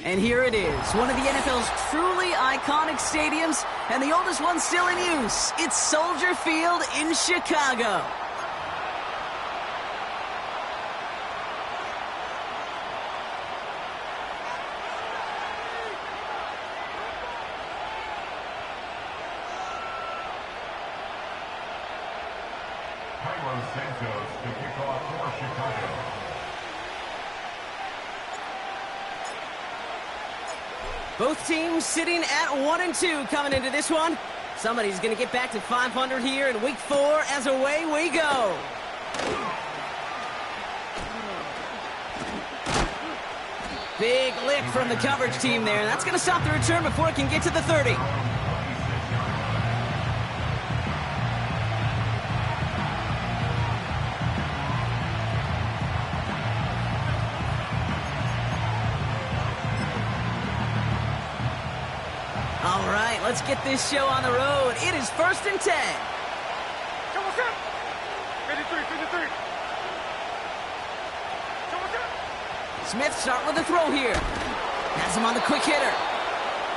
And here it is, one of the NFL's truly iconic stadiums, and the oldest one still in use. It's Soldier Field in Chicago. Carlos Santos to kick off for Chicago. Both teams sitting at 1-2 coming into this one. Somebody's going to get back to 500 here in week 4 as away we go. Big lick from the coverage team there. That's going to stop the return before it can get to the 30. All right, let's get this show on the road. It is 1st and 10. Smith start with a throw here. Has him on the quick hitter.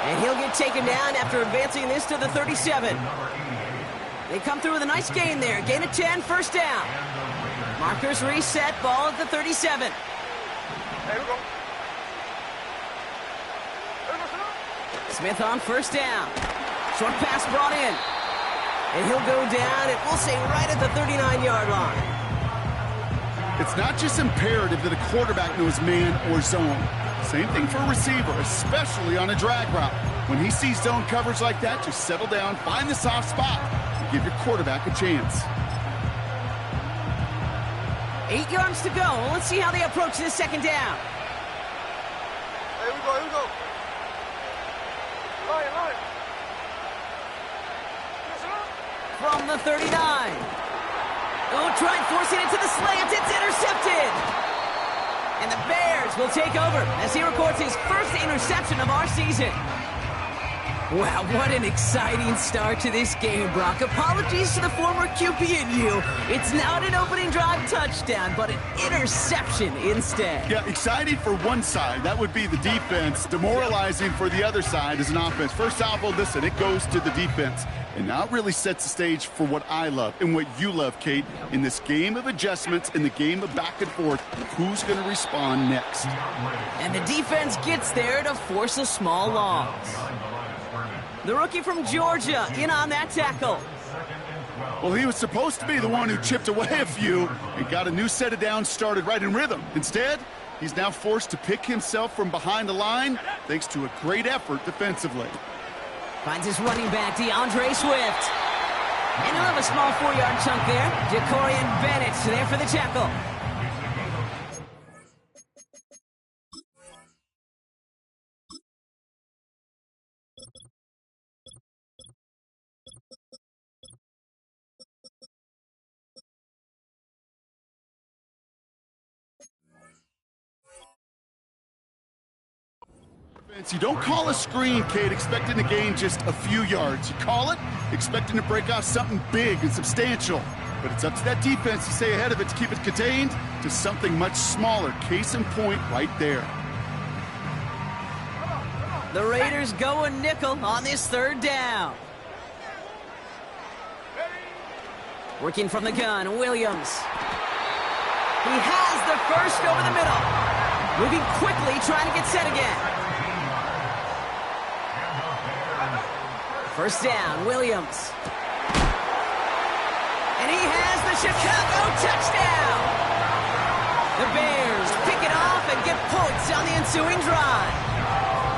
And he'll get taken down after advancing this to the 37. They come through with a nice gain there. Gain of 10, first down. Markers reset, ball at the 37. Smith on first down. Short pass brought in. And he'll go down, and we'll say right at the 39-yard line. It's not just imperative that a quarterback knows man or zone. Same thing for a receiver, especially on a drag route. When he sees zone coverage like that, just settle down, find the soft spot, and give your quarterback a chance. 8 yards to go. Let's see how they approach this second down. Here we go. From the 39. Oh, try forcing it to the slant. It's intercepted. And the Bears will take over as he records his first interception of our season. Wow, what an exciting start to this game, Brock. Apologies to the former QB in you. It's not an opening drive touchdown, but an interception instead. Yeah, exciting for one side. That would be the defense. Demoralizing for the other side as an offense. First salvo, listen, it goes to the defense. And now it really sets the stage for what I love and what you love, Kate, in this game of adjustments, in the game of back and forth. Who's going to respond next? And the defense gets there to force a small loss. The rookie from Georgia in on that tackle. Well, he was supposed to be the one who chipped away a few and got a new set of downs started right in rhythm. Instead, he's now forced to pick himself from behind the line thanks to a great effort defensively. Finds his running back, DeAndre Swift. And he'll have a small 4-yard chunk there. Jacorian Bennett there for the tackle. You don't call a screen, Kate, expecting to gain just a few yards. You call it expecting to break off something big and substantial. But it's up to that defense to stay ahead of it, to keep it contained to something much smaller. Case in point right there. The Raiders go a nickel on this third down. Working from the gun, Williams. He has the first over the middle. Moving quickly, trying to get set again. First down, Williams. And he has the Chicago touchdown. The Bears pick it off and get points on the ensuing drive.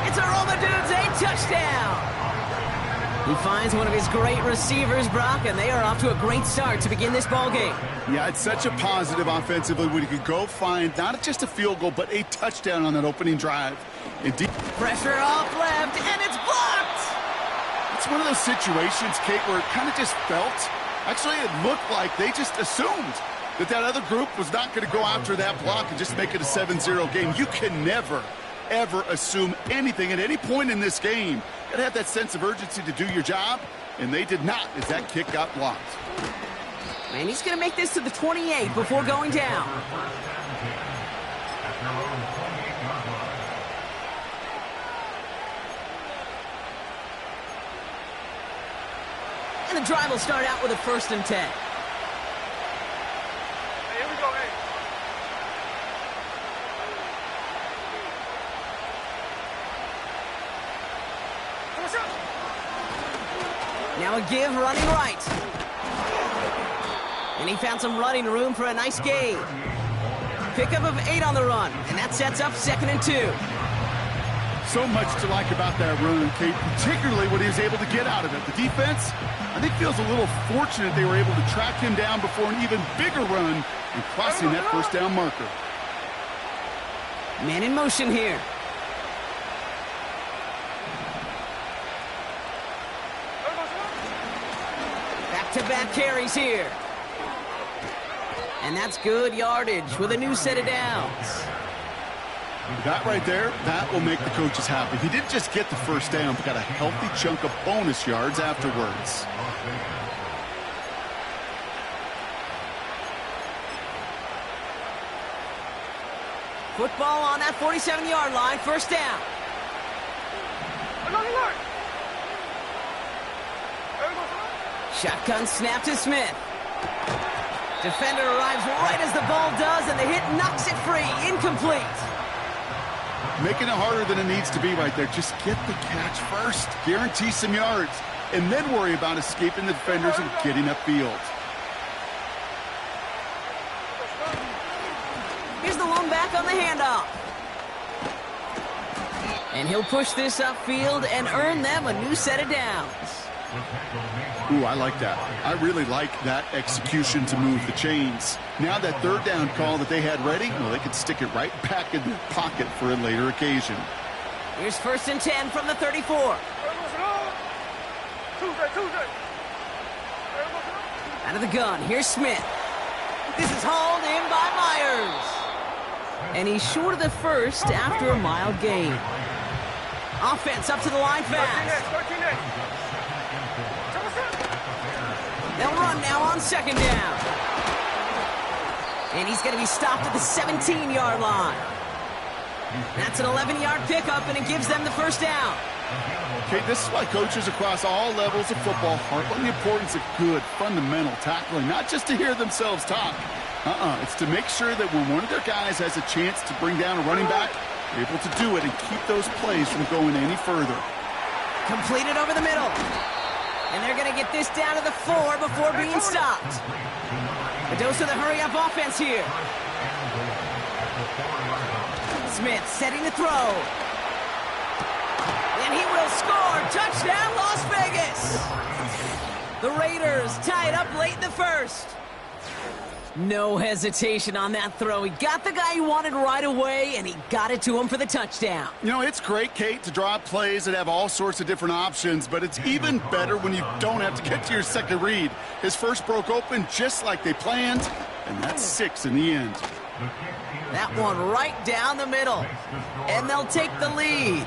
It's a Roma Dudes, a touchdown. He finds one of his great receivers, Brock, and they are off to a great start to begin this ball game. Yeah, it's such a positive offensively when you could go find not just a field goal, but a touchdown on that opening drive. Indeed. Pressure off left, and it's blocked. It's one of those situations, Kate, where it kind of just felt, actually it looked like they just assumed that other group was not going to go after that block and just make it a 7-0 game. You can never, ever assume anything at any point in this game. You got to have that sense of urgency to do your job, and they did not as that kick got blocked. And he's going to make this to the 28 before going down. And the drive will start out with a 1st and 10. Hey, here we go, hey. Now a give running right. And he found some running room for a nice gain. Pickup of 8 on the run, and that sets up 2nd and 2. So much to like about that run, Kate, particularly what he was able to get out of it. The defense, I think, feels a little fortunate they were able to track him down before an even bigger run and crossing that 1st down marker. Man in motion here. Back-to-back carries here. And that's good yardage with a new set of downs. That right there, that will make the coaches happy. He didn't just get the 1st down, but got a healthy chunk of bonus yards afterwards. Football on that 47-yard line, 1st down. Shotgun snap to Smith. Defender arrives right as the ball does, and the hit knocks it free. Incomplete. Making it harder than it needs to be right there. Just get the catch first. Guarantee some yards. And then worry about escaping the defenders and getting upfield. Here's the lone back on the handoff. And he'll push this upfield and earn them a new set of downs. Ooh, I like that. I really like that execution to move the chains. Now that 3rd down call that they had ready, well, they could stick it right back in their pocket for a later occasion. Here's 1st and 10 from the 34. Out of the gun, here's Smith. This is hauled in by Myers. And he's short of the 1st after a mild gain. Offense up to the line fast. They'll run now on 2nd down. And he's going to be stopped at the 17-yard line. That's an 11-yard pickup, and it gives them the 1st down. Okay, this is why coaches across all levels of football harp on the importance of good, fundamental tackling, not just to hear themselves talk. It's to make sure that when one of their guys has a chance to bring down a running back, they're able to do it and keep those plays from going any further. Completed over the middle. And they're going to get this down to the 4 before being stopped. A dose of the hurry-up offense here. Smith setting the throw. And he will score. Touchdown, Las Vegas. The Raiders tie it up late in the 1st. No hesitation on that throw. He got the guy he wanted right away, and he got it to him for the touchdown. You know, it's great, Kate, to draw up plays that have all sorts of different options, but it's even better when you don't have to get to your 2nd read. His 1st broke open just like they planned, and that's 6 in the end. That one right down the middle, and they'll take the lead.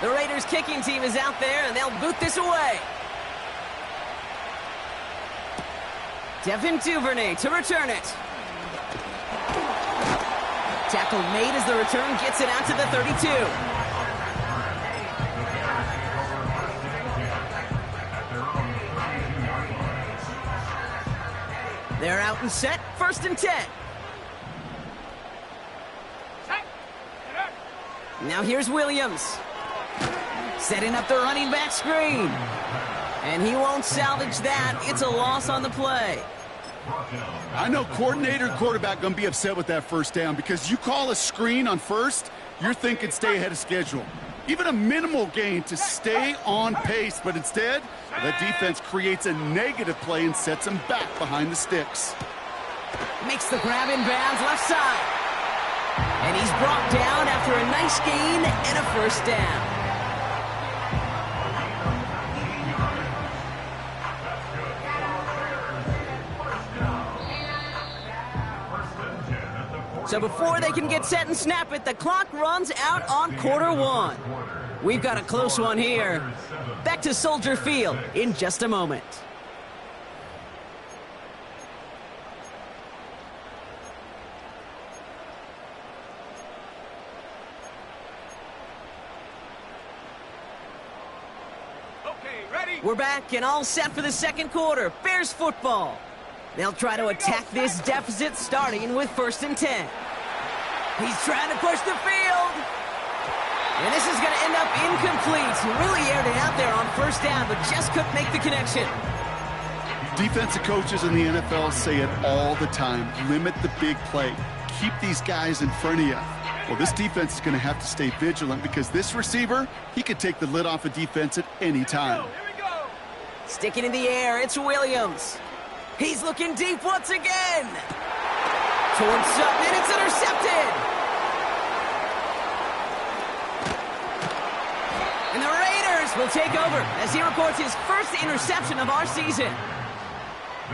The Raiders kicking team is out there, and they'll boot this away. Devin Duvernay to return it. Tackle made as the return gets it out to the 32. They're out and set, 1st and 10. Now here's Williams. Setting up the running back screen. And he won't salvage that. It's a loss on the play. I know coordinator and quarterback going to be upset with that 1st down because you call a screen on 1st, you're thinking stay ahead of schedule. Even a minimal gain to stay on pace, but instead, that defense creates a negative play and sets them back behind the sticks. Makes the grab in bounds left side. And he's brought down after a nice gain and a 1st down. So before they can get set and snap it, the clock runs out on Q1. We've got a close one here. Back to Soldier Field in just a moment. We're back and all set for the second quarter. Bears football. They'll try to attack this deficit starting with 1st and 10. He's trying to push the field. And this is going to end up incomplete. He really aired it out there on 1st down, but just couldn't make the connection. Defensive coaches in the NFL say it all the time. Limit the big play. Keep these guys in front of you. Well, this defense is going to have to stay vigilant because this receiver, he could take the lid off a defense at any time. Sticking in the air, it's Williams. He's looking deep once again. Towards Sutton, and it's intercepted. And the Raiders will take over as he records his first interception of our season.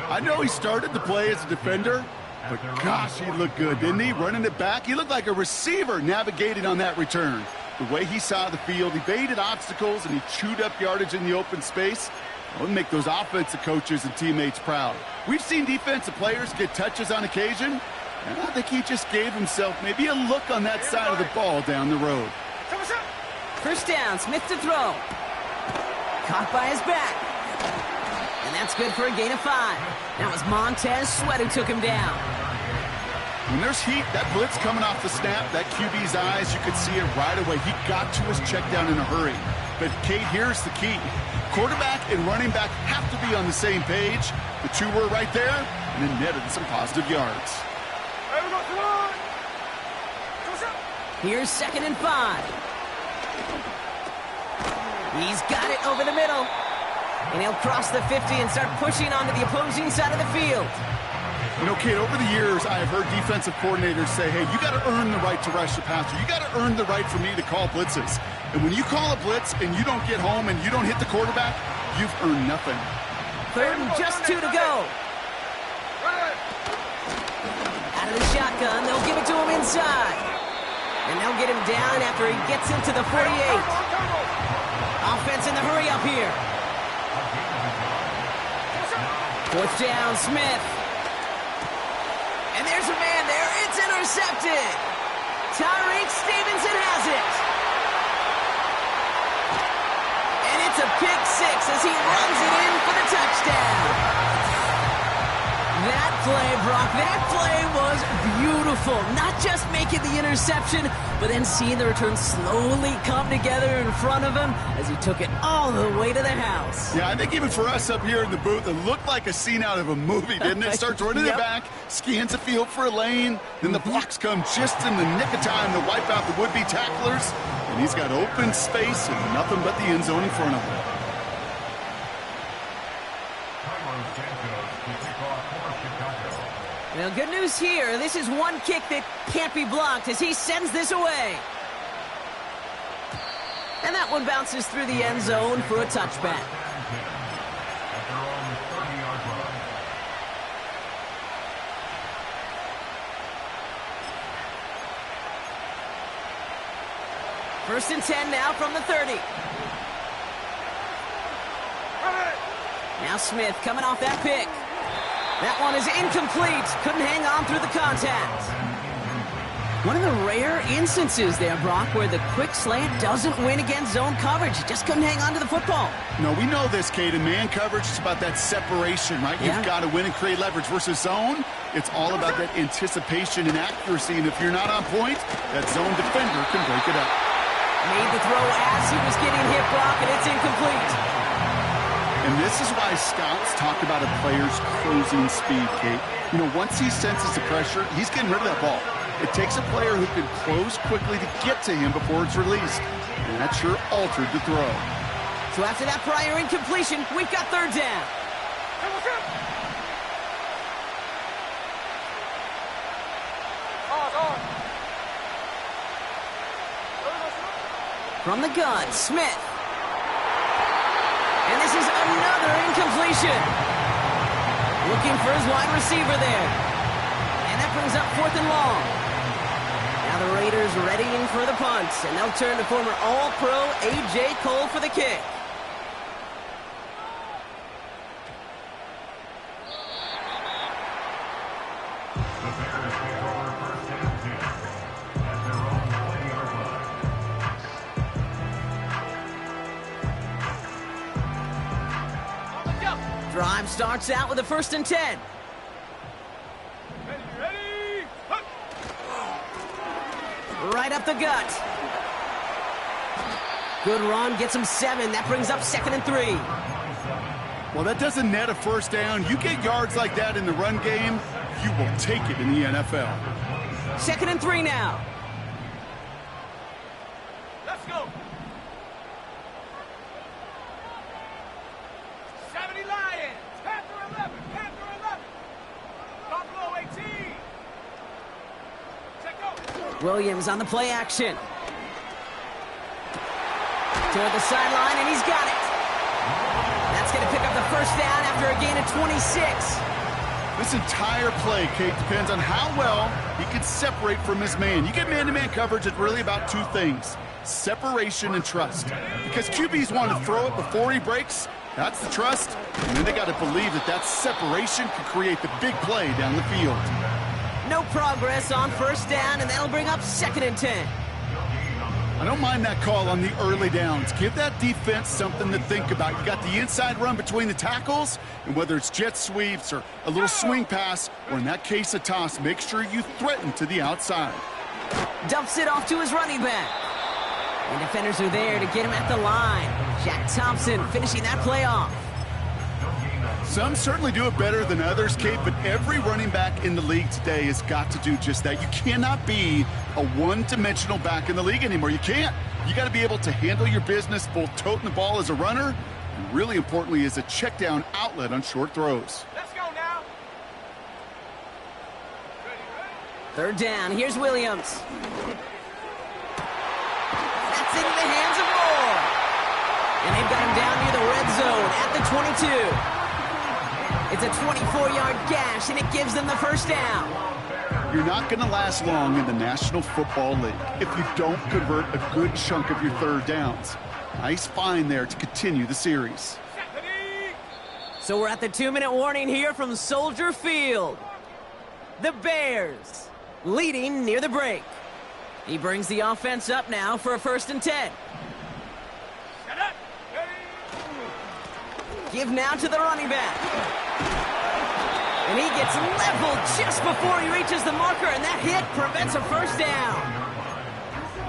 I know he started to play as a defender, but gosh, he looked good, didn't he? Running it back, he looked like a receiver navigating on that return. The way he saw the field, he baited obstacles, and he chewed up yardage in the open space. It would make those offensive coaches and teammates proud. We've seen defensive players get touches on occasion, and I think he just gave himself maybe a look on that side of the ball down the road. 1st down, Smith to throw. Caught by his back. And that's good for a gain of 5. That was Montez Sweat who took him down. When there's heat, that blitz coming off the snap, that QB's eyes, you could see it right away. He got to his check down in a hurry. But, Kate, here's the key. Quarterback and running back have to be on the same page. The two were right there, and it netted some positive yards. Here's 2nd and 5. He's got it over the middle. And he'll cross the 50 and start pushing onto the opposing side of the field. You know, Kate, over the years, I have heard defensive coordinators say, hey, you got to earn the right to rush the passer. You got to earn the right for me to call blitzes. And when you call a blitz and you don't get home and you don't hit the quarterback, you've earned nothing. 3rd and just 2 to go. Out of the shotgun, they'll give it to him inside. And they'll get him down after he gets into the 48. Offense in the hurry up here. 4th down, Smith. And there's a man there. It's intercepted. Tyreek Stevenson has it. And it's a pick 6 as he runs it in for the touchdown. That play, Brock, that play was beautiful. Not just making the interception, but then seeing the return slowly come together in front of him as he took it all the way to the house. Yeah, I think even for us up here in the booth, it looked like a scene out of a movie, didn't it? Starts running it back, scans the field for a lane, then the blocks come just in the nick of time to wipe out the would-be tacklers, and he's got open space and nothing but the end zone in front of him. Well, good news here. This is one kick that can't be blocked as he sends this away. And that one bounces through the end zone for a touchback. First and 10 now from the 30. Now Smith coming off that pick. That one is incomplete. Couldn't hang on through the contact. One of the rare instances there, Brock, where the quick slant doesn't win against zone coverage. He just couldn't hang on to the football. No, we know this, Kate. In man coverage, it's about that separation, right? Yeah. You've got to win and create leverage versus zone. It's all about that anticipation and accuracy. And if you're not on point, that zone defender can break it up. Made the throw as he was getting hit, Brock, and it's incomplete. And this is why scouts talk about a player's closing speed, Kate. You know, once he senses the pressure, he's getting rid of that ball. It takes a player who can close quickly to get to him before it's released. And that sure altered the throw. So after that prior incompletion, we've got 3rd down. From the gun, Smith. And this is another incompletion. Looking for his wide receiver there. And that brings up 4th and long. Now the Raiders readying for the punt. And they'll turn to former All-Pro A.J. Cole for the kick. Drive starts out with a 1st and 10. Ready? Right up the gut. Good run, gets him 7. That brings up 2nd and 3. Well, that doesn't net a 1st down. You get yards like that in the run game, you will take it in the NFL. 2nd and 3 now. Let's go. 70 Lions. Panther 11. Panther 11. Buffalo 18. Check out. Williams on the play action. Toward the sideline, and he's got it. That's going to pick up the 1st down after a gain of 26. This entire play, Kate, depends on how well he can separate from his man. You get man-to-man coverage, it's really about 2 things: separation and trust. Because QBs want to throw it before he breaks. That's the trust. And then they got to believe that that separation can create the big play down the field. No progress on 1st down, and that'll bring up 2nd and 10. I don't mind that call on the early downs. Give that defense something to think about. You got the inside run between the tackles, and whether it's jet sweeps or a little swing pass, or in that case a toss, make sure you threaten to the outside. Dumps it off to his running back. And defenders are there to get him at the line. Jack Thompson finishing that play off. Some certainly do it better than others, Kate, but every running back in the league today has got to do just that. You cannot be a one-dimensional back in the league anymore. You can't. You got to be able to handle your business, both toting the ball as a runner, and really importantly, as a check-down outlet on short throws. Let's go now. 3rd down. Here's Williams. That's into the hands of Moore. And they've got him down near the red zone at the 22. It's a 24-yard gash, and it gives them the 1st down. You're not going to last long in the National Football League if you don't convert a good chunk of your 3rd downs. Nice find there to continue the series. So we're at the 2-minute warning here from Soldier Field. The Bears leading near the break. He brings the offense up now for a 1st and 10. Give now to the running back. And he gets leveled just before he reaches the marker, and that hit prevents a 1st down.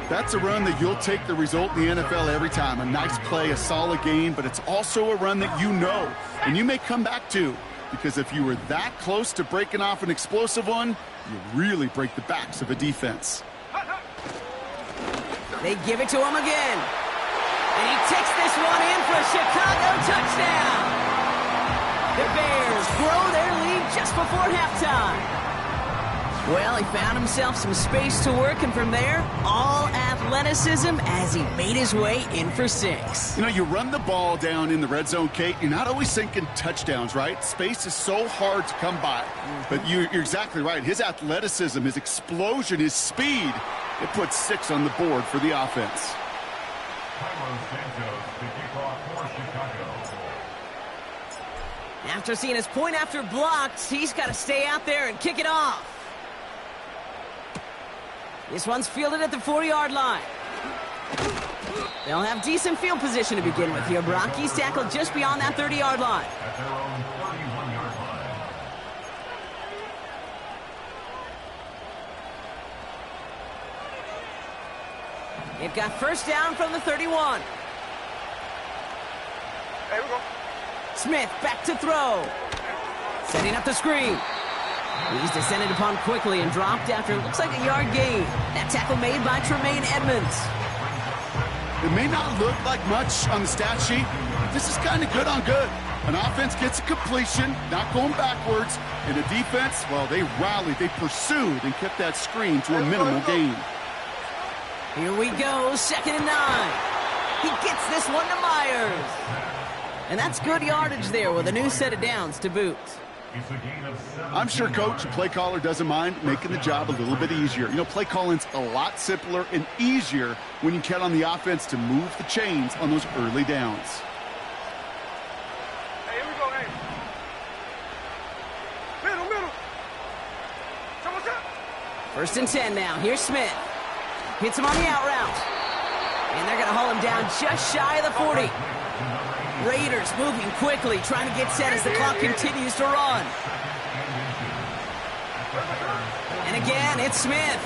That's a run that you'll take the result in the NFL every time. A nice play, a solid game, but it's also a run that you know, and you may come back to, because if you were that close to breaking off an explosive one, you really break the backs of a defense. They give it to him again. And he takes this one in for a Chicago touchdown. The Bears grow their lead just before halftime. Well, he found himself some space to work, and from there, all athleticism as he made his way in for 6. You know, you run the ball down in the red zone, Kate, you're not always thinking touchdowns, right? Space is so hard to come by. But you're exactly right. His athleticism, his explosion, his speed, it puts 6 on the board for the offense. Carlos Santos to kick off for Chicago. After seeing his point after blocked, he's got to stay out there and kick it off. This one's fielded at the 40-yard line. They'll have decent field position to begin with here. Brock, he's tackled just beyond that 30-yard line. At their own 31-yard line. They've got 1st down from the 31. Hey, we go. Smith back to throw. Setting up the screen. He's descended upon quickly and dropped after it looks like a yard gain. That tackle made by Tremaine Edmonds. It may not look like much on the stat sheet, but this is kind of good on good. An offense gets a completion, not going backwards, and a defense, well, they rallied, they pursued, and kept that screen to a minimal gain. Here we go, 2nd and 9. He gets this one to Myers. And that's good yardage there with a new set of downs to boot. It's a gain of 7. I'm sure coach and play caller doesn't mind making the job a little bit easier. You know, play calling's a lot simpler and easier when you count on the offense to move the chains on those early downs. Hey, here we go, hey. Middle. Someone's up. 1st and 10 now. Here's Smith. Hits him on the out route. And they're going to haul him down just shy of the 40. Raiders moving quickly, trying to get set as the clock continues to run. And again, it's Smith.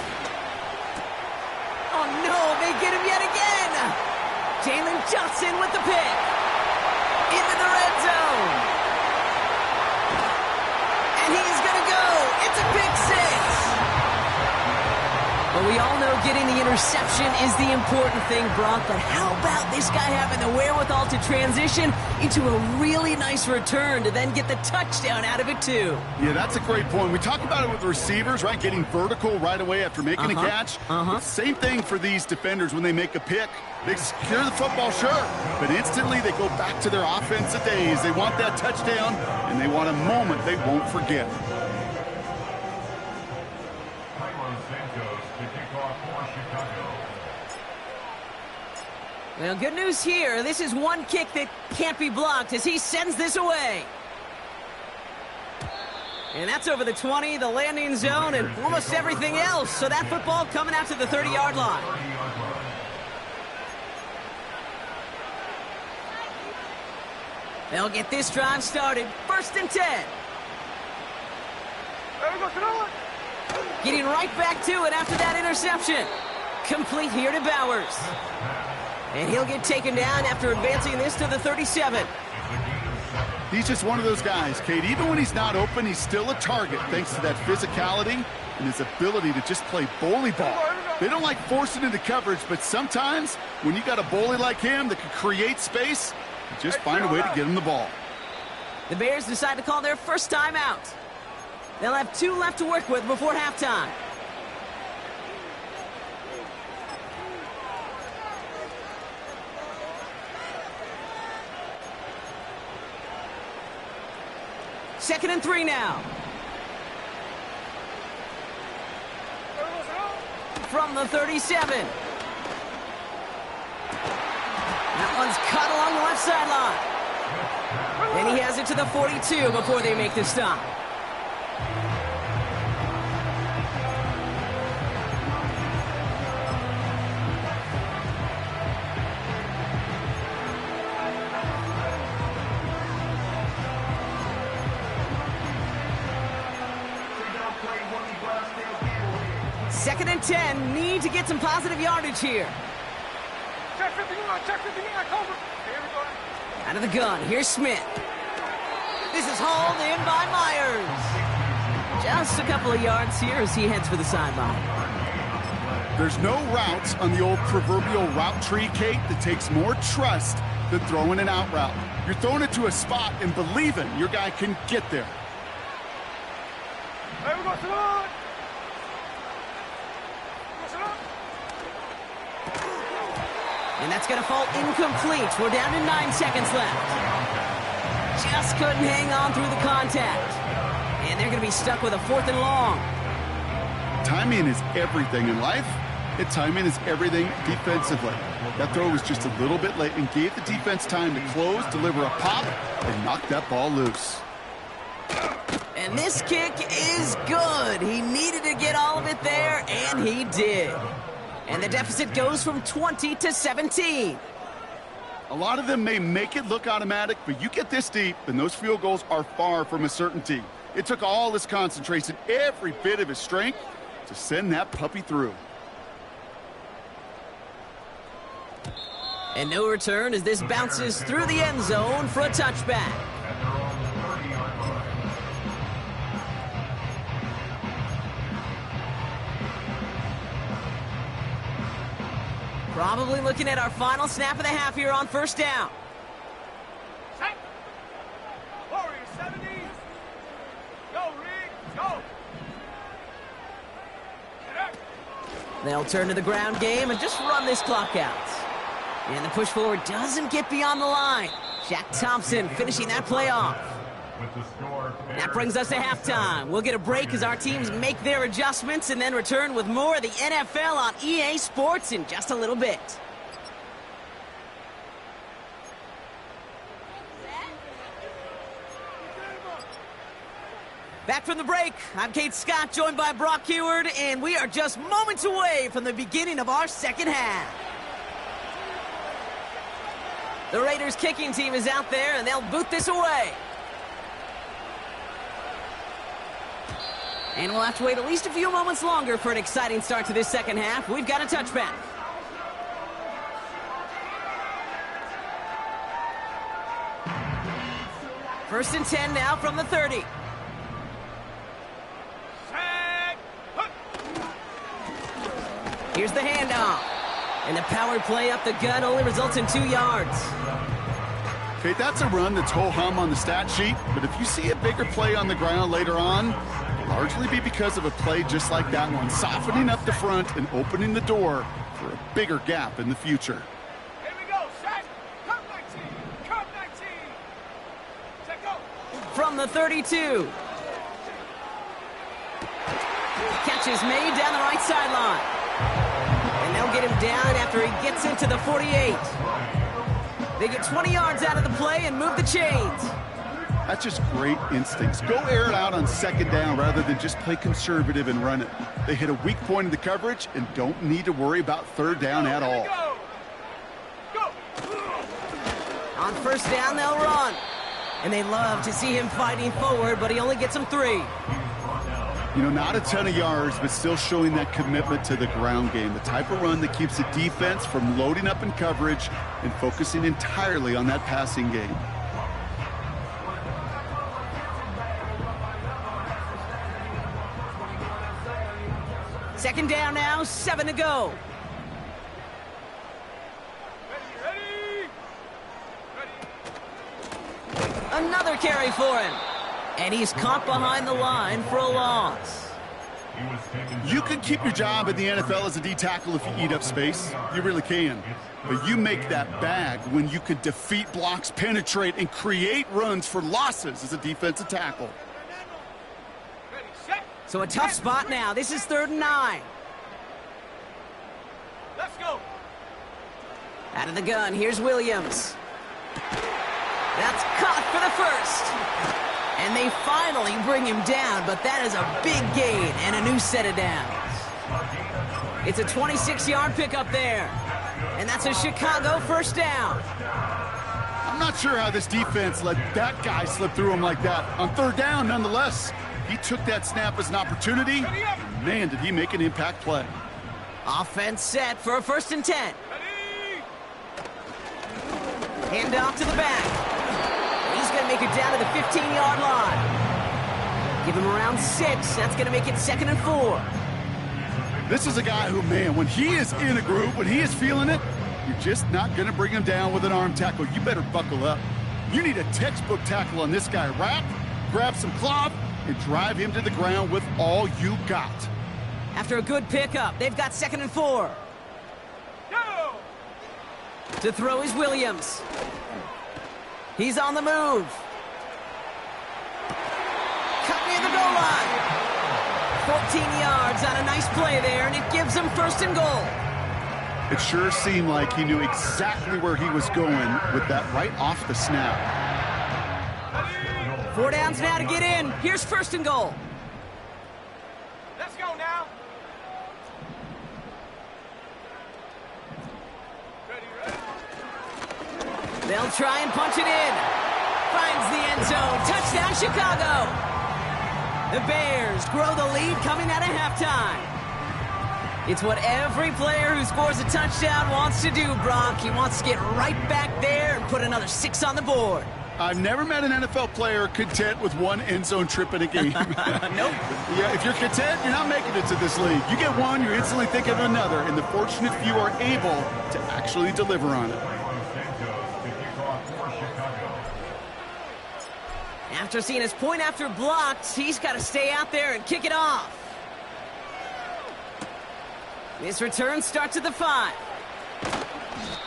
Oh no, they get him yet again. Jalen Johnson with the pick. Into the red zone. And he's going to go. It's a pick six. But we all know getting the interception is the important thing, Brock. But how about this guy having the wherewithal to transition into a really nice return to then get the touchdown out of it, too? Yeah, that's a great point. We talk about it with receivers, right? Getting vertical right away after making a catch. Same thing for these defenders when they make a pick. They secure the football, sure, but instantly they go back to their offensive days. They want that touchdown, and they want a moment they won't forget. Well, good news here. This is one kick that can't be blocked as he sends this away. And that's over the 20, the landing zone, and almost everything else. So that football coming out to the 30-yard line. They'll get this drive started. 1st and 10. Getting right back to it after that interception. Complete here to Bowers. And he'll get taken down after advancing this to the 37. He's just one of those guys, Kate. Even when he's not open, he's still a target thanks to that physicality and his ability to just play bully ball. They don't like forcing into coverage, but sometimes when you got a bully like him that can create space, you just find a way to get him the ball. The Bears decide to call their first timeout. They'll have 2 left to work with before halftime. Second and 3 now. From the 37. That one's cut along the left sideline. And he has it to the 42 before they make the stop. Second and 10, need to get some positive yardage here. Check 59, check 59, cover. Here we go. Out of the gun, here's Smith. This is hauled in by Myers. Just a couple of yards here as he heads for the sideline. There's no routes on the old proverbial route tree, Kate, that takes more trust than throwing an out route. You're throwing it to a spot and believing your guy can get there. Here we go, Salon. And that's going to fall incomplete. We're down to 9 seconds left. Just couldn't hang on through the contact. And they're going to be stuck with a 4th and long. Timing is everything in life, and timing is everything defensively. That throw was just a little bit late and gave the defense time to close, deliver a pop, and knock that ball loose. And this kick is good. He needed to get all of it there, and he did. And the deficit goes from 20 to 17. A lot of them may make it look automatic, but you get this deep, and those field goals are far from a certainty. It took all his concentration, every bit of his strength, to send that puppy through. And no return as this bounces through the end zone for a touchback. Probably looking at our final snap of the half here on 1st down. Set. Warriors 70. Go, Reed, go. They'll turn to the ground game and just run this clock out. And the push forward doesn't get beyond the line. Jack Thompson finishing that play off. That brings us to halftime. We'll get a break as our teams make their adjustments and then return with more of the NFL on EA Sports in just a little bit. Back from the break, I'm Kate Scott, joined by Brock Huard, and we are just moments away from the beginning of our second half. The Raiders kicking team is out there, and they'll boot this away. And we'll have to wait at least a few moments longer for an exciting start to this second half. We've got a touchback. First and 10 now from the 30. Here's the handoff. And the power play up the gut only results in 2 yards. Okay, that's a run that's ho-hum on the stat sheet, but if you see a bigger play on the ground later on, it'll largely be because of a play just like that one, softening up the front and opening the door for a bigger gap in the future. Here we go, set. Come 19. Come 19. Set, go. From the 32. Catch is made down the right sideline. And they'll get him down after he gets into the 48. They get 20 yards out of the play and move the chains. That's just great instincts. Go air it out on second down rather than just play conservative and run it. They hit a weak point in the coverage and don't need to worry about third down at all. Go. On first down, they'll run. And they love to see him fighting forward, but he only gets them 3. You know, not a ton of yards, but still showing that commitment to the ground game. The type of run that keeps the defense from loading up in coverage and focusing entirely on that passing game. Second down now, 7 to go. Another carry for him. And he's caught behind the line for a loss. You can keep your job in the NFL as a D tackle if you eat up space. You really can. But you make that bag when you can defeat blocks, penetrate, and create runs for losses as a defensive tackle. So a tough spot now. This is 3rd and 9. Let's go. Out of the gun, here's Williams. That's caught for the first. And they finally bring him down, but that is a big gain and a new set of downs. It's a 26-yard pickup there. And that's a Chicago first down. I'm not sure how this defense let that guy slip through him like that. On third down, nonetheless, he took that snap as an opportunity. Man, did he make an impact play. Offense set for a 1st and 10. Hand off to the back. He's going to make it down to the 15-yard line. Give him around 6. That's going to make it 2nd and 4. This is a guy who, man, when he is in a group, when he is feeling it, you're just not going to bring him down with an arm tackle. You better buckle up. You need a textbook tackle on this guy. Wrap, grab some cloth, and drive him to the ground with all you got. After a good pickup, they've got 2nd and 4. Go. To throw is Williams. He's on the move. Cut near the goal line. 14 yards on a nice play there, and it gives him 1st and goal. It sure seemed like he knew exactly where he was going with that right off the snap. 4 downs now to get in. Here's 1st and goal. Let's go now. They'll try and punch it in. Finds the end zone. Touchdown, Chicago. The Bears grow the lead coming out of halftime. It's what every player who scores a touchdown wants to do, Brock. He wants to get right back there and put another 6 on the board. I've never met an NFL player content with one end zone trip in a game. Nope. Yeah, if you're content, you're not making it to this league. You get one, you're instantly thinking of another, and the fortunate few are able to actually deliver on it. After seeing his point after blocked, he's got to stay out there and kick it off. This return starts at the 5.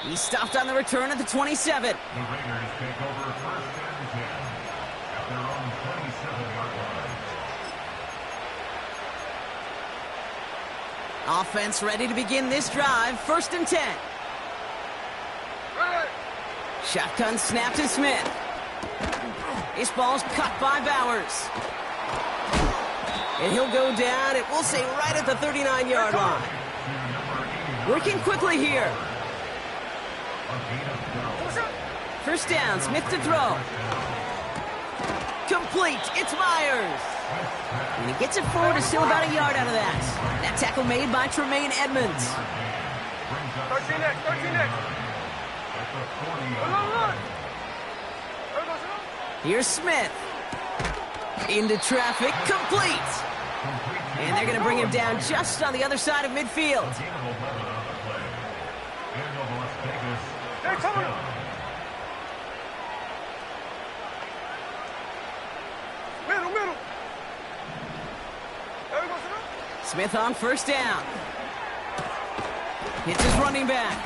He stopped on the return at the 27. The Raiders take over 1st and 10 at their own 27-yard line. Offense ready to begin this drive. 1st and 10. Shotgun snap to Smith. This ball's cut by Bowers. And he'll go down, it will say right at the 39-yard line. Working quickly here. First down, Smith to throw. Complete, it's Myers. And he gets it forward, is still about a yard out of that. That tackle made by Tremaine Edmonds. 13 next, 13 next. Run. Here's Smith. Into traffic, complete. And they're going to bring him down just on the other side of midfield. Hey, come on. Middle. There we go, sir. Smith on first down. Hits his running back.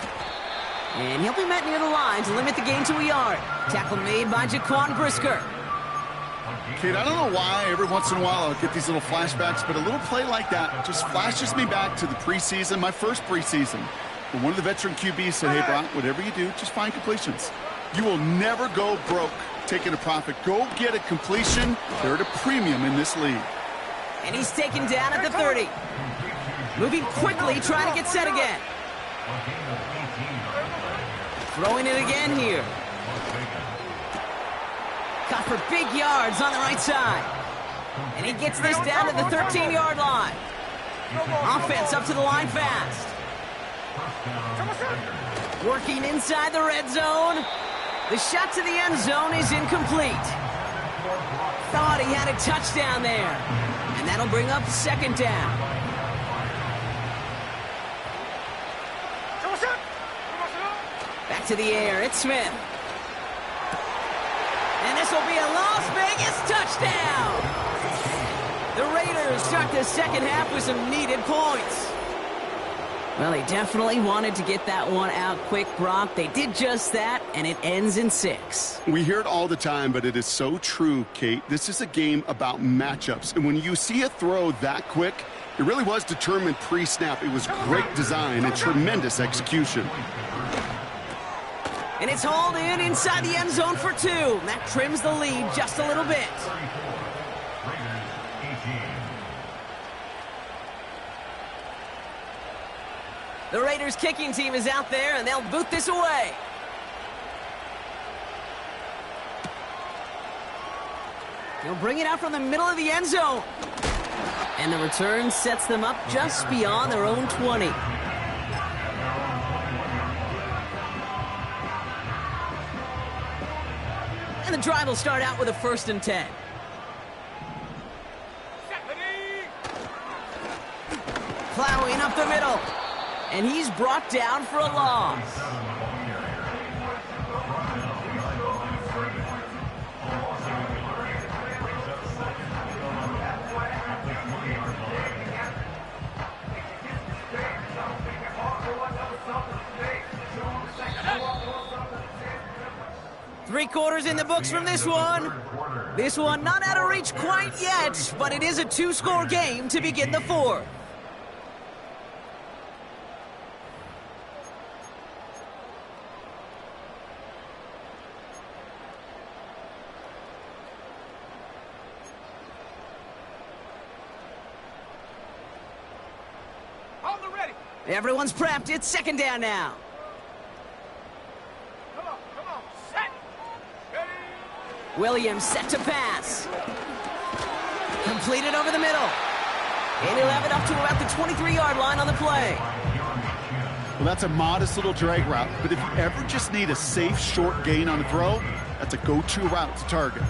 And he'll be met near the line to limit the gain to a yard. Tackle made by Jaquan Brisker. Kate, I don't know why every once in a while I'll get these little flashbacks, but a little play like that just flashes me back to the preseason, my first preseason. When one of the veteran QBs said, hey, Brock, whatever you do, just find completions. You will never go broke taking a profit. Go get a completion. They're at a premium in this league. And he's taken down at the 30. Moving quickly, trying to get set again. Throwing it again here. Caught for big yards on the right side. And he gets this down to the 13-yard line. Offense up to the line fast. Working inside the red zone. The shot to the end zone is incomplete. Thought he had a touchdown there. And that'll bring up second down. Back to the air, it's Smith. And this will be a Las Vegas touchdown. The Raiders start the second half with some needed points. Well, they definitely wanted to get that one out quick, Brock. They did just that, and it ends in 6. We hear it all the time, but it is so true, Kate. This is a game about matchups. And when you see a throw that quick, it really was determined pre-snap. It was great design and tremendous execution. And it's hauled in inside the end zone for 2. That trims the lead just a little bit. The Raiders kicking team is out there, and they'll boot this away. He'll bring it out from the middle of the end zone. And the return sets them up just beyond their own 20. And the drive will start out with a 1st and 10. Plowing up the middle. And he's brought down for a loss. Three quarters in the books from this one. This one not out of reach quite yet, but it is a 2-score game to begin the 4th. Everyone's prepped. It's second down now. Come on. Set. Ready. Williams set to pass. Completed over the middle. And he'll have it up to about the 23-yard line on the play. Well, that's a modest little drag route, but if you ever just need a safe, short gain on the throw, that's a go-to route to target.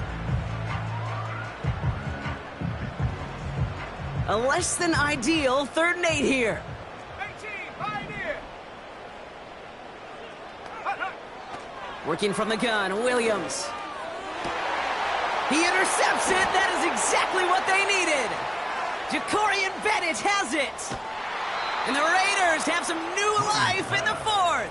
A less than ideal 3rd and 8 here. Working from the gun, Williams. He intercepts it. That is exactly what they needed. Jacorian Bennett has it. And the Raiders have some new life in the 4th.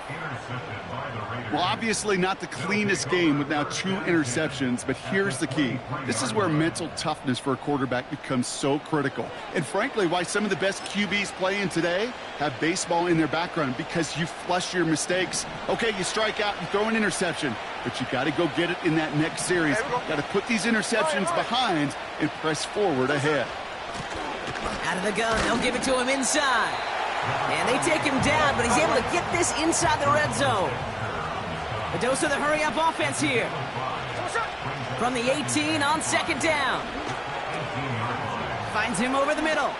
Well, obviously not the cleanest game with now 2 interceptions, but here's the key. This is where mental toughness for a quarterback becomes so critical. And frankly, why some of the best QBs playing today have baseball in their background, because you flush your mistakes. Okay, you strike out and throw an interception, but you got to go get it in that next series. Got to put these interceptions behind and press forward ahead. Out of the gun, they'll give it to him inside. And they take him down, but he's able to get this inside the red zone. A dose of the hurry-up offense here. From the 18 on second down. Finds him over the middle.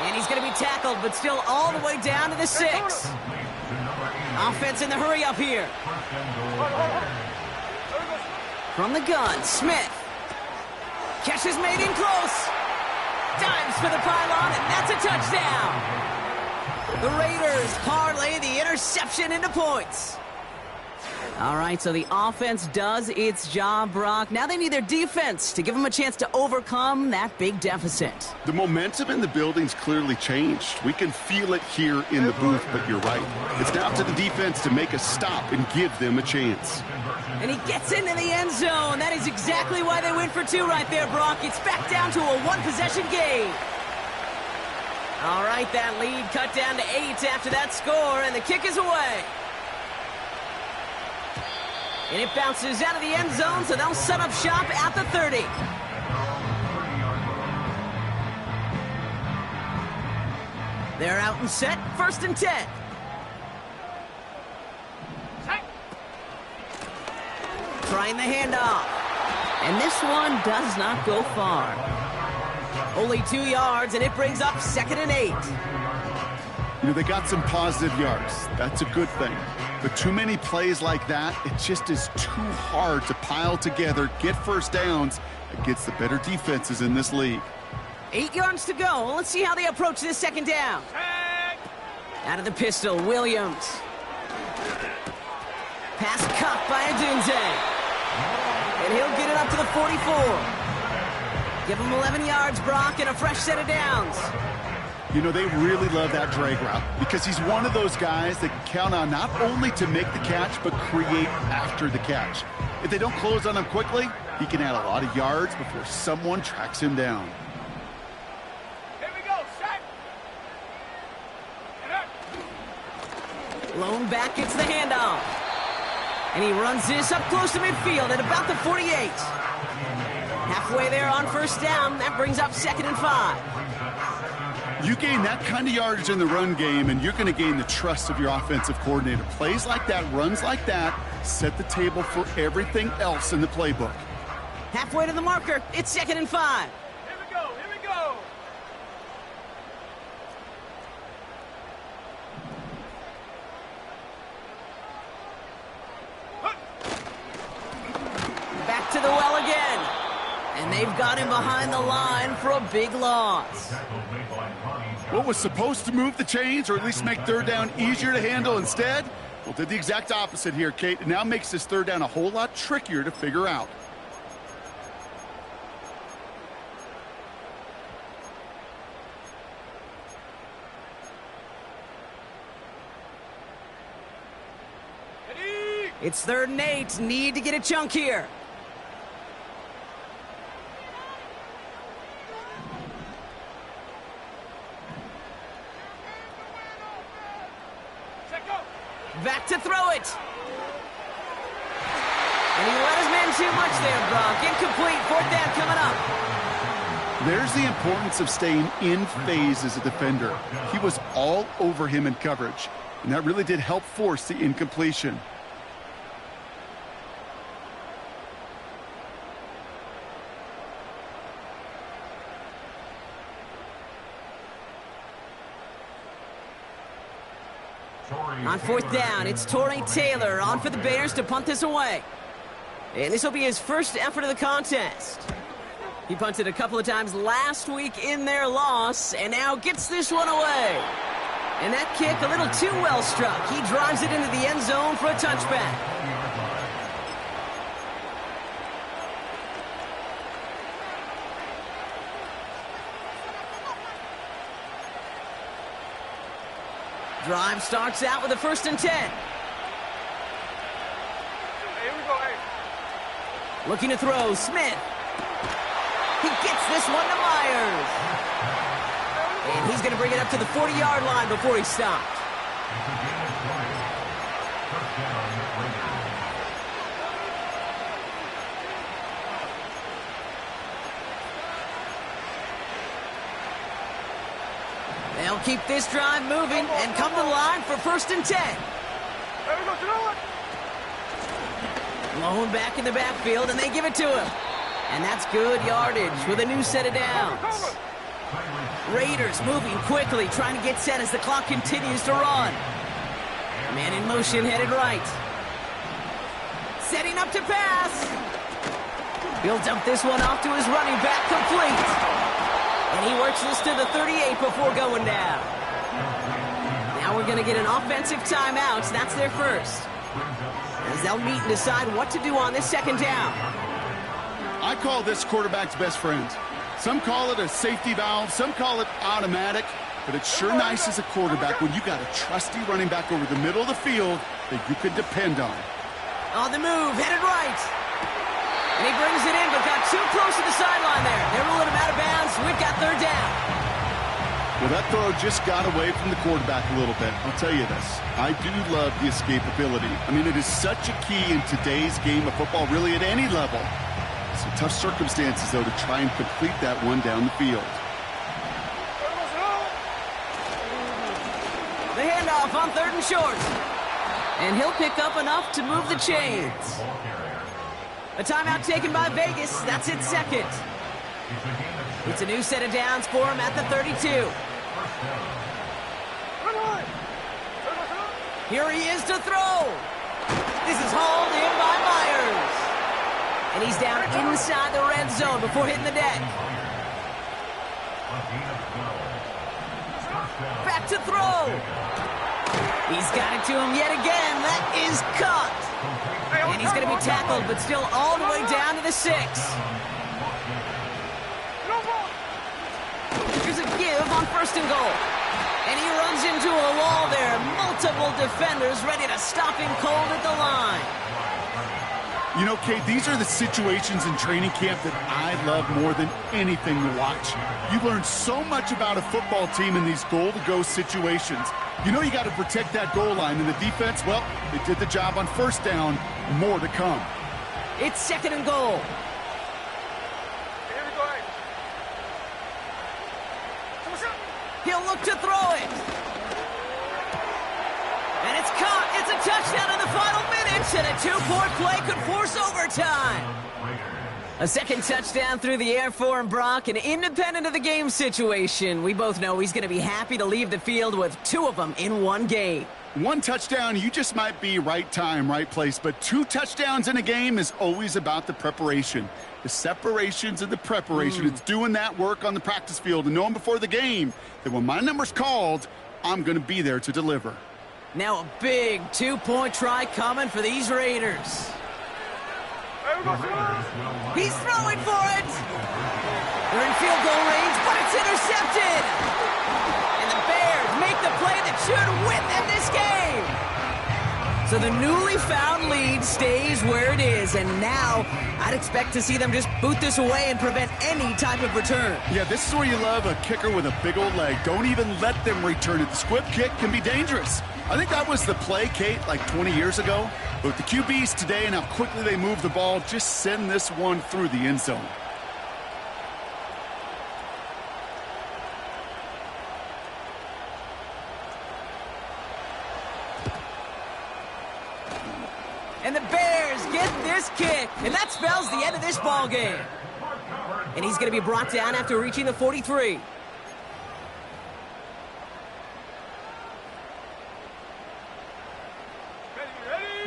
And he's going to be tackled, but still all the way down to the 6. Offense in the hurry-up here. From the gun, Smith. Catch is made in close. Dives for the pylon, and that's a touchdown. The Raiders parlay the interception into points. All right, so the offense does its job, Brock. Now they need their defense to give them a chance to overcome that big deficit. The momentum in the building's clearly changed. We can feel it here in the booth, but you're right. It's now up to the defense to make a stop and give them a chance. And he gets into the end zone. That is exactly why they went for 2 right there, Brock. It's back down to a 1-possession game. All right, that lead cut down to 8 after that score, and the kick is away. And it bounces out of the end zone, so they'll set up shop at the 30. They're out and set, 1st and 10. Trying the handoff. And this one does not go far. Only 2 yards, and it brings up 2nd and 8. You know, they got some positive yards. That's a good thing. But too many plays like that, it just is too hard to pile together, get first downs against the better defenses in this league. 8 yards to go. Let's see how they approach this 2nd down. Out of the pistol, Williams. Pass caught by Adunze. And he'll get it up to the 44. Give him 11 yards, Brock, and a fresh set of downs. You know, they really love that drag route because he's one of those guys that can count on not only to make the catch, but create after the catch. If they don't close on him quickly, he can add a lot of yards before someone tracks him down. Here we go, set. Lone back gets the handoff. And he runs this up close to midfield at about the 48. Halfway there on 1st down. That brings up 2nd and 5. You gain that kind of yardage in the run game, and you're going to gain the trust of your offensive coordinator. Plays like that, runs like that, set the table for everything else in the playbook. Halfway to the marker. It's 2nd and 5. Here we go, here we go. Back to the well again. And they've got him behind the line for a big loss. What was supposed to move the chains, or at least make 3rd down easier to handle instead? Well, did the exact opposite here, Kate. It now makes this 3rd down a whole lot trickier to figure out. It's 3rd and 8. Need to get a chunk here. Back to throw it. And he let his man too much there, Brock. Incomplete. 4th down coming up. There's the importance of staying in phase as a defender. He was all over him in coverage, and that really did help force the incompletion. On 4th down, it's Torrey Taylor on for the Bears to punt this away. And this will be his first effort of the contest. He punted a couple of times last week in their loss, and now gets this one away. And that kick a little too well struck. He drives it into the end zone for a touchback. Drive starts out with a 1st and 10. Here we go, hey. Looking to throw, Smith. He gets this one to Myers. And he's going to bring it up to the 40-yard line before he stopped. They'll keep this drive moving and come to the line for 1st and 10. There we go, throw it. Blown back in the backfield, and they give it to him. And that's good yardage with a new set of downs. Raiders moving quickly, trying to get set as the clock continues to run. Man in motion, headed right. Setting up to pass. He'll dump this one off to his running back, complete. And he works this to the 38 before going down. Now we're going to get an offensive timeout. That's their first. As they'll meet and decide what to do on this second down. I call this quarterback's best friend. Some call it a safety valve, some call it automatic, but it's sure nice as a quarterback when you got a trusty running back over the middle of the field that you can depend on. On the move, headed right. And he brings it in, but got too close to the sideline there. They're ruling him out of bounds. We've got third down. Well, that throw just got away from the quarterback a little bit. I'll tell you this. I do love the escapability. I mean, it is such a key in today's game of football, really at any level. Some tough circumstances, though, to try and complete that one down the field. The handoff on third and short. And he'll pick up enough to move the chains. A timeout taken by Vegas. That's its second. It's a new set of downs for him at the 32. Here he is to throw. This is hauled in by Myers. And he's down inside the red zone before hitting the deck. Back to throw. He's got it to him yet again. That is caught. And he's going to be tackled, but still all the way down to the 6. Here's a give on first and goal. And he runs into a wall there. Multiple defenders ready to stop him cold at the line. You know, Kate, these are the situations in training camp that I love more than anything to watch. You learn so much about a football team in these goal-to-go situations. You know you got to protect that goal line, and the defense, well, they did the job on first down. More to come. It's second and goal. He'll look to throw it. And it's caught. It's a touchdown in the final minutes, and a two-point play could force overtime. A second touchdown through the air for him, Brock, and independent of the game situation, we both know he's going to be happy to leave the field with 2 of them in one game. One touchdown, you just might be right time, right place, but 2 touchdowns in a game is always about the preparation. The separations and the preparation. It's doing that work on the practice field and knowing before the game that when my number's called, I'm going to be there to deliver. Now a big 2-point try coming for these Raiders. He's throwing for it. They're in field goal range, but it's intercepted. And the Bears make the play that should win them this game. So the newly found lead stays where it is, and now I'd expect to see them just boot this away and prevent any type of return. Yeah, this is where you love a kicker with a big old leg. Don't even let them return it. The squib kick can be dangerous. I think that was the play, Kate, like 20 years ago. But with the QBs today and how quickly they move the ball, just send this one through the end zone. And the Bears get this kick, and that spells the end of this ball game. And he's going to be brought down after reaching the 43.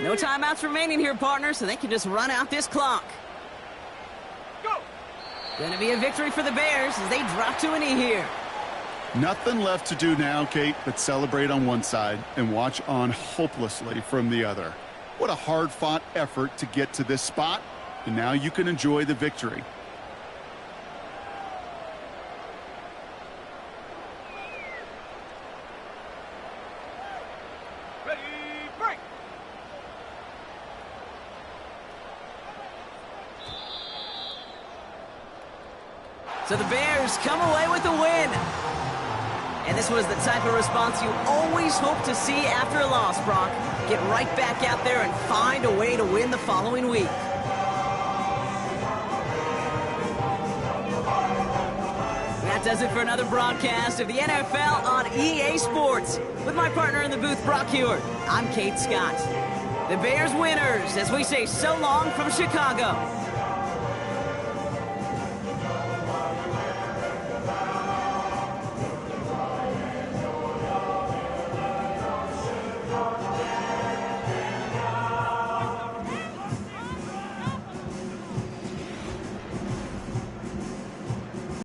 No timeouts remaining here, partner, so they can just run out this clock. Going to be a victory for the Bears as they drop to a knee here. Nothing left to do now, Kate, but celebrate on one side and watch on hopelessly from the other. What a hard-fought effort to get to this spot, and now you can enjoy the victory. Ready, break. So the Bears come away with a win. And this was the type of response you always hope to see after a loss, Brock. Get right back out there and find a way to win the following week. That does it for another broadcast of the NFL on EA Sports. With my partner in the booth, Brock Huard, I'm Kate Scott. The Bears winners as we say so long from Chicago.